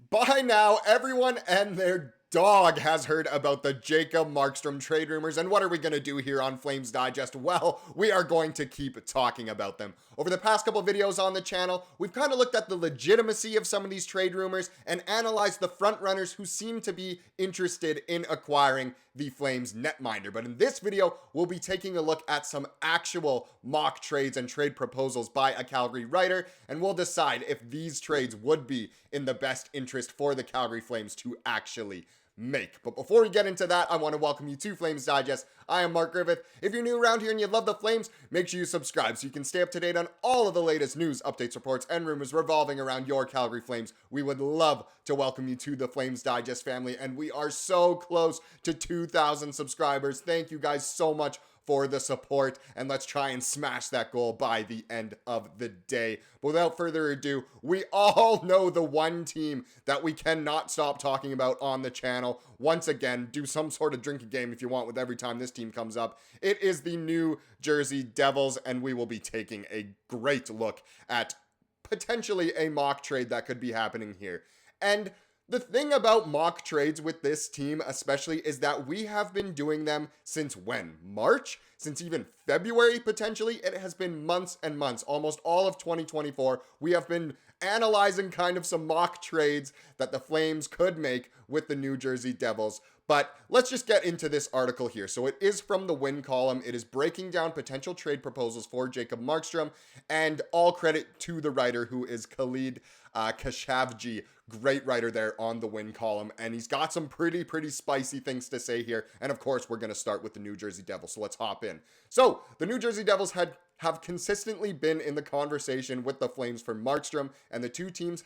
By now, everyone and their dog has heard about the Jacob Markstrom trade rumors, and what are we going to do here on Flames Digest? Well, we are going to keep talking about them. Over the past couple videos on the channel, we've kind of looked at the legitimacy of some of these trade rumors and analyzed the frontrunners who seem to be interested in acquiring the Flames netminder. But in this video, we'll be taking a look at some actual mock trades and trade proposals by a Calgary writer, and we'll decide if these trades would be in the best interest for the Calgary Flames to actually make. But before we get into that, I want to welcome you to Flames Digest. I am Mark Griffith. If you're new around here and you love the Flames, make sure you subscribe so you can stay up to date on all of the latest news, updates, reports, and rumors revolving around your Calgary Flames. We would love to welcome you to the Flames Digest family, and we are so close to 2,000 subscribers. Thank you guys so much for the support, and let's try and smash that goal by the end of the day. But without further ado, we all know the one team that we cannot stop talking about on the channel. Once again, do some sort of drinking game if you want with every time this team comes up. It is the New Jersey Devils, and we will be taking a great look at potentially a mock trade that could be happening here. And the thing about mock trades with this team especially is that we have been doing them since when? March? Since even February potentially? It has been months and months, almost all of 2024. We have been analyzing kind of some mock trades that the Flames could make with the New Jersey Devils. But let's just get into this article here. So it is from the Win column. It is breaking down potential trade proposals for Jacob Markstrom, and all credit to the writer, who is Khalid Khashoggi. Great writer there on the Win column, and he's got some pretty spicy things to say here. And of course, we're going to start with the New Jersey Devils, so let's hop in. So the New Jersey Devils have consistently been in the conversation with the Flames for Markstrom, and the two teams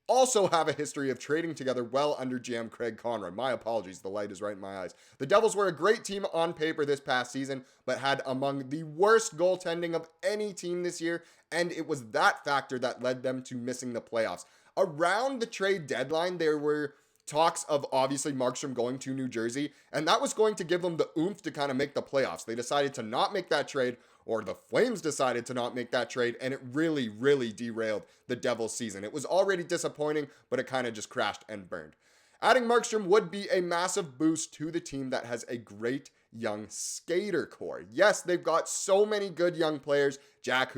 also have a history of trading together well under GM Craig Conroy. My apologies, the light is right in my eyes. The Devils were a great team on paper this past season, but had among the worst goaltending of any team this year, and it was that factor that led them to missing the playoffs. Around the trade deadline, there were talks of obviously Markstrom going to New Jersey, and that was going to give them the oomph to kind of make the playoffs. They decided to not make that trade, or the Flames decided to not make that trade, and it really derailed the Devils' season. It was already disappointing, but it kind of just crashed and burned. Adding Markstrom would be a massive boost to the team that has a great young skater core. Yes, they've got so many good young players. Jack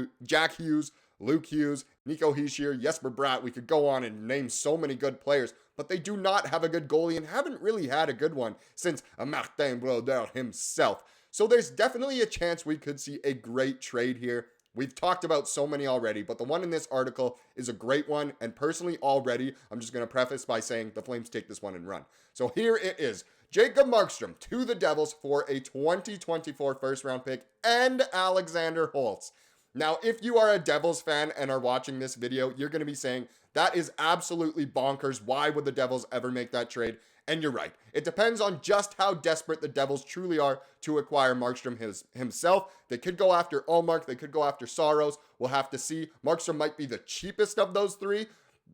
Hughes, Luke Hughes, Nico Hischier, Jesper Bratt. We could go on and name so many good players, but they do not have a good goalie and haven't really had a good one since Martin Brodeur himself. So there's definitely a chance we could see a great trade here. We've talked about so many already, but the one in this article is a great one. And personally already, I'm just going to preface by saying the Flames take this one and run. So here it is. Jacob Markstrom to the Devils for a 2024 first round pick and Alexander Holtz. Now, if you are a Devils fan and are watching this video, you're going to be saying, that is absolutely bonkers. Why would the Devils ever make that trade? And you're right. It depends on just how desperate the Devils truly are to acquire Markstrom himself. They could go after Ullmark. They could go after Saros. We'll have to see. Markstrom might be the cheapest of those three,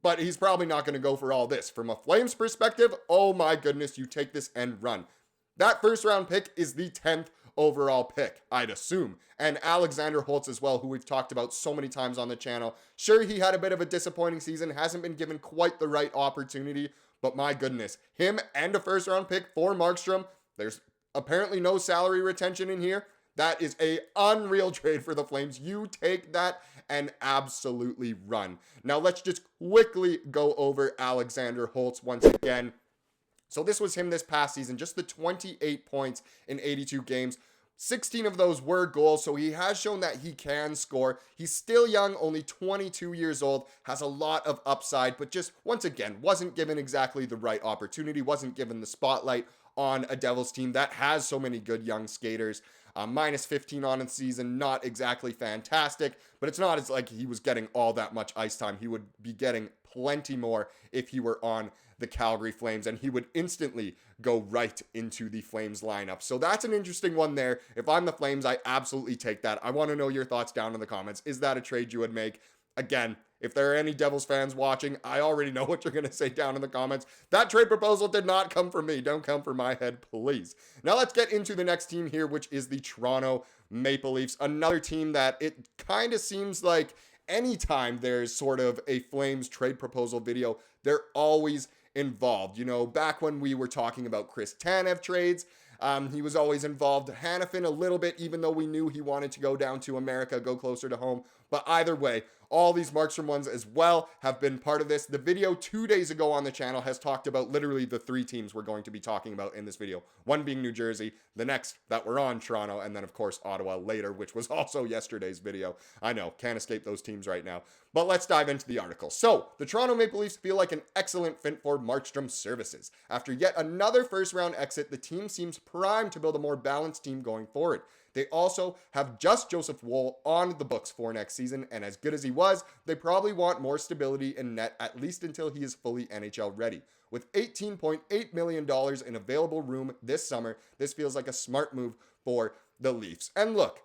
but he's probably not going to go for all this. From a Flames perspective, oh my goodness, you take this and run. That first round pick is the 10th overall pick, I'd assume. And Alexander Holtz as well, who we've talked about so many times on the channel. Sure, he had a bit of a disappointing season, hasn't been given quite the right opportunity, but my goodness, him and a first round pick for Markstrom, there's apparently no salary retention in here. That is a unreal trade for the Flames. You take that and absolutely run. Now let's just quickly go over Alexander Holtz once again. So this was him this past season, just the 28 points in 82 games. 16 of those were goals, so he has shown that he can score. He's still young, only 22 years old, has a lot of upside, but just, once again, wasn't given exactly the right opportunity, wasn't given the spotlight on a Devils team that has so many good young skaters. Minus 15 on the season, not exactly fantastic, but it's not as like he was getting all that much ice time. He would be getting plenty more if he were on the Calgary Flames, and he would instantly go right into the Flames lineup. So that's an interesting one there. If I'm the Flames, I absolutely take that. I want to know your thoughts down in the comments. Is that a trade you would make? Again, if there are any Devils fans watching, I already know what you're going to say down in the comments. That trade proposal did not come from me. Don't come from my head, please. Now let's get into the next team here, which is the Toronto Maple Leafs. Another team that it kind of seems like anytime there's sort of a Flames trade proposal video, they're always involved. You know, back when we were talking about Chris Tanev trades, he was always involved. Hanifin a little bit, even though we knew he wanted to go down to America, go closer to home. But either way, all these Markstrom ones as well have been part of this. The video 2 days ago on the channel has talked about literally the 3 teams we're going to be talking about in this video. One being New Jersey, the next that we're on, Toronto, and then of course Ottawa later, which was also yesterday's video. I know, can't escape those teams right now. But let's dive into the article. So, the Toronto Maple Leafs feel like an excellent fit for Markstrom's services. After yet another first-round exit, the team seems primed to build a more balanced team going forward. They also have just Joseph Woll on the books for next season, and as good as he was, they probably want more stability in net at least until he is fully NHL ready. With $18.8 million in available room this summer, this feels like a smart move for the Leafs. And look,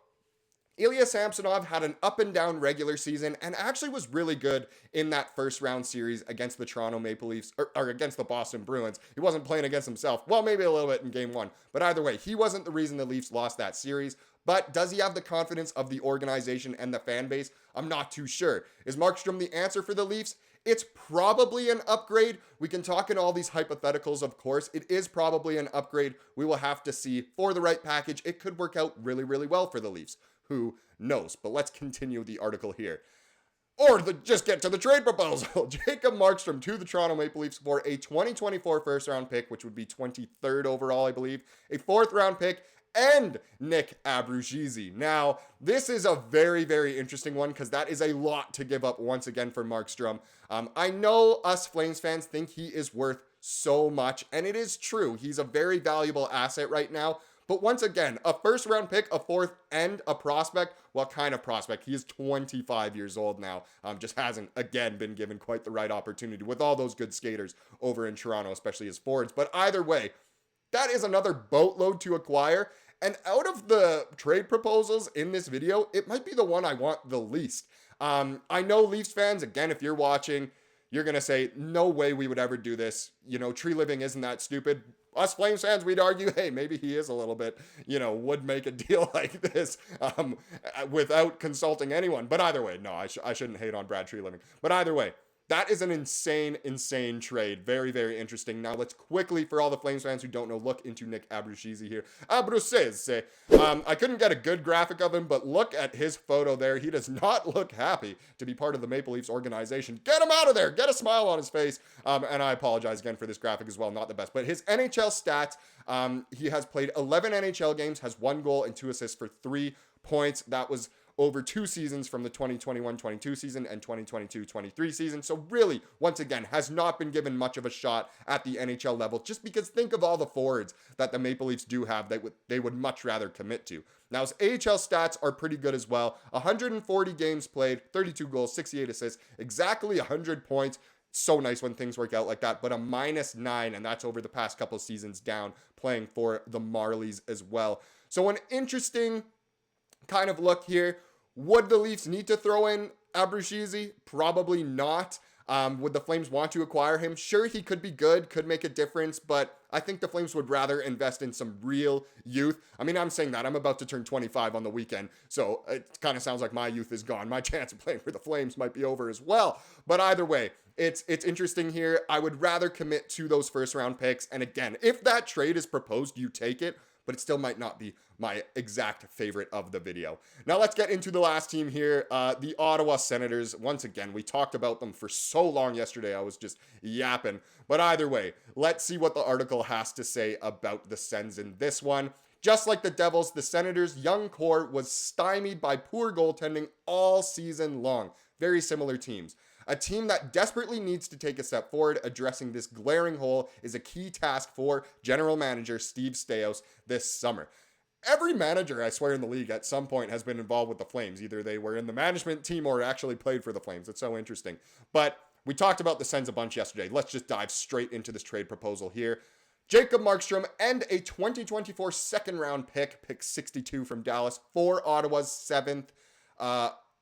Ilya Samsonov had an up and down regular season and actually was really good in that first round series against the Toronto Maple Leafs or against the Boston Bruins. He wasn't playing against himself. Well, maybe a little bit in game 1. But either way, he wasn't the reason the Leafs lost that series. But does he have the confidence of the organization and the fan base? I'm not too sure. Is Markstrom the answer for the Leafs? It's probably an upgrade. We can talk in all these hypotheticals, of course. It is probably an upgrade. We will have to see. For the right package, it could work out really, really well for the Leafs. Who knows? But let's continue the article here. Or just get to the trade proposal. Jacob Markstrom to the Toronto Maple Leafs for a 2024 first-round pick, which would be 23rd overall, I believe, a 4th-round pick, and Nick Abruzzese. Now, this is a very, very interesting one because that is a lot to give up once again for Markstrom. I know us Flames fans think he is worth so much, and it is true. He's a very valuable asset right now. But once again, a first-round pick, a 4th, and a prospect. What kind of prospect? He is 25 years old now. Just hasn't, again, been given quite the right opportunity with all those good skaters over in Toronto, especially as forwards. But either way, that is another boatload to acquire. And out of the trade proposals in this video, it might be the one I want the least. I know Leafs fans, again, if you're watching, you're going to say, no way we would ever do this. You know, tree living isn't that stupid. Us Flames fans, we'd argue, hey, maybe he is a little bit, would make a deal like this without consulting anyone. But either way, no, I shouldn't hate on Brad Tree Living. But either way, that is an insane, insane trade. Very, very interesting. Now, let's quickly, for all the Flames fans who don't know, look into Nick Abruzzese here. Abruzzese. I couldn't get a good graphic of him, but look at his photo there. He does not look happy to be part of the Maple Leafs organization. Get him out of there. Get a smile on his face. And I apologize again for this graphic as well. Not the best. But his NHL stats, he has played 11 NHL games, has 1 goal and 2 assists for 3 points. That was over 2 seasons from the 2021-22 season and 2022-23 season. So really, once again, has not been given much of a shot at the NHL level, just because think of all the forwards that the Maple Leafs do have that they would much rather commit to. Now, his AHL stats are pretty good as well. 140 games played, 32 goals, 68 assists, exactly 100 points. So nice when things work out like that, but a -9, and that's over the past couple seasons down, playing for the Marlies as well. So an interesting kind of look here. Would the Leafs need to throw in Abruzzese? Probably not. Would the Flames want to acquire him? Sure, he could be good, could make a difference, but I think the Flames would rather invest in some real youth. I mean, I'm saying that. I'm about to turn 25 on the weekend, so it kind of sounds like my youth is gone. My chance of playing for the Flames might be over as well. But either way, it's interesting here. I would rather commit to those first-round picks, and again, if that trade is proposed, you take it, but it still might not be my exact favorite of the video. Now let's get into the last team here, the Ottawa Senators. Once again, we talked about them for so long yesterday, I was just yapping. But either way, let's see what the article has to say about the Sens in this one. Just like the Devils, the Senators' young core was stymied by poor goaltending all season long. Very similar teams. A team that desperately needs to take a step forward. Addressing this glaring hole is a key task for general manager Steve Staios this summer. Every manager, I swear, in the league at some point has been involved with the Flames. Either they were in the management team or actually played for the Flames. It's so interesting. But we talked about the Sens a bunch yesterday. Let's just dive straight into this trade proposal here. Jacob Markstrom and a 2024 second round pick 62 from Dallas, for Ottawa's 7th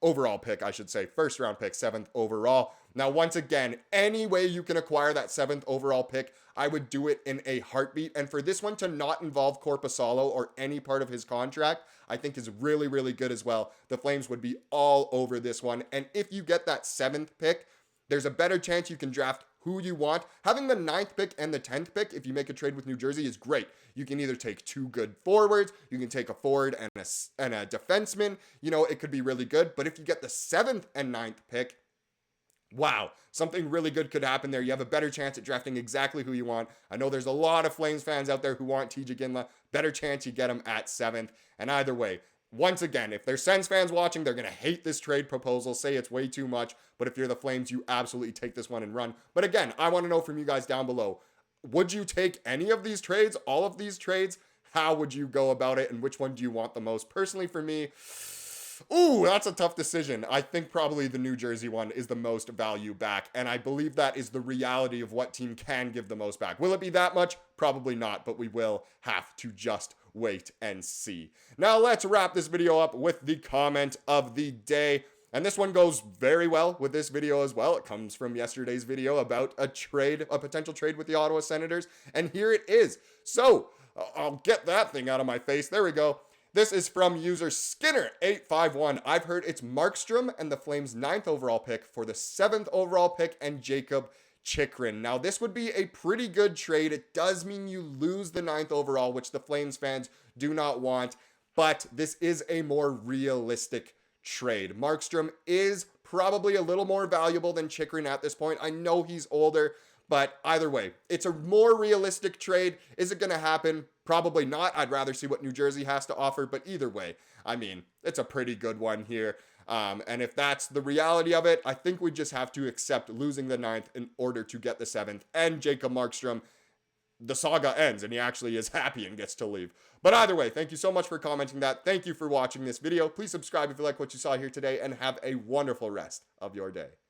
overall pick, I should say, first round pick, 7th overall. Now, once again, any way you can acquire that 7th overall pick, I would do it in a heartbeat. And for this one to not involve Pospisil or any part of his contract, I think is really, really good as well. The Flames would be all over this one. And if you get that 7th pick, there's a better chance you can draft who you want. Having the 9th pick and the 10th pick, if you make a trade with New Jersey, is great. You can either take 2 good forwards, you can take a forward and a defenseman. You know, it could be really good. But if you get the 7th and 9th pick, wow, something really good could happen there. You have a better chance at drafting exactly who you want. I know there's a lot of Flames fans out there who want TJ Ginla. Better chance you get him at 7th. And either way, once again, if there's Sens fans watching, they're going to hate this trade proposal, say it's way too much. But if you're the Flames, you absolutely take this one and run. But again, I want to know from you guys down below, would you take any of these trades, all of these trades? How would you go about it, and which one do you want the most? Personally, for me, ooh, that's a tough decision. I think probably the New Jersey one is the most value back, and I believe that is the reality of what team can give the most back. Will it be that much? Probably not, but we will have to just wait and see. Now let's wrap this video up with the comment of the day. And this one goes very well with this video as well. It comes from yesterday's video about a potential trade with the Ottawa Senators. And here it is. So I'll get that thing out of my face. There we go. This is from user Skinner851. I've heard it's Markstrom and the Flames' 9th overall pick for the 7th overall pick and Jacob Chikrin. Now, this would be a pretty good trade. It does mean you lose the 9th overall, which the Flames fans do not want, but this is a more realistic trade. Markstrom is probably a little more valuable than Chikrin at this point. I know he's older, but either way, it's a more realistic trade. Is it going to happen? Probably not. I'd rather see what New Jersey has to offer, but either way, I mean, it's a pretty good one here. And if that's the reality of it, I think we just have to accept losing the 9th in order to get the 7th. And Jacob Markstrom, the saga ends and he actually is happy and gets to leave. But either way, thank you so much for commenting that. Thank you for watching this video. Please subscribe if you like what you saw here today and have a wonderful rest of your day.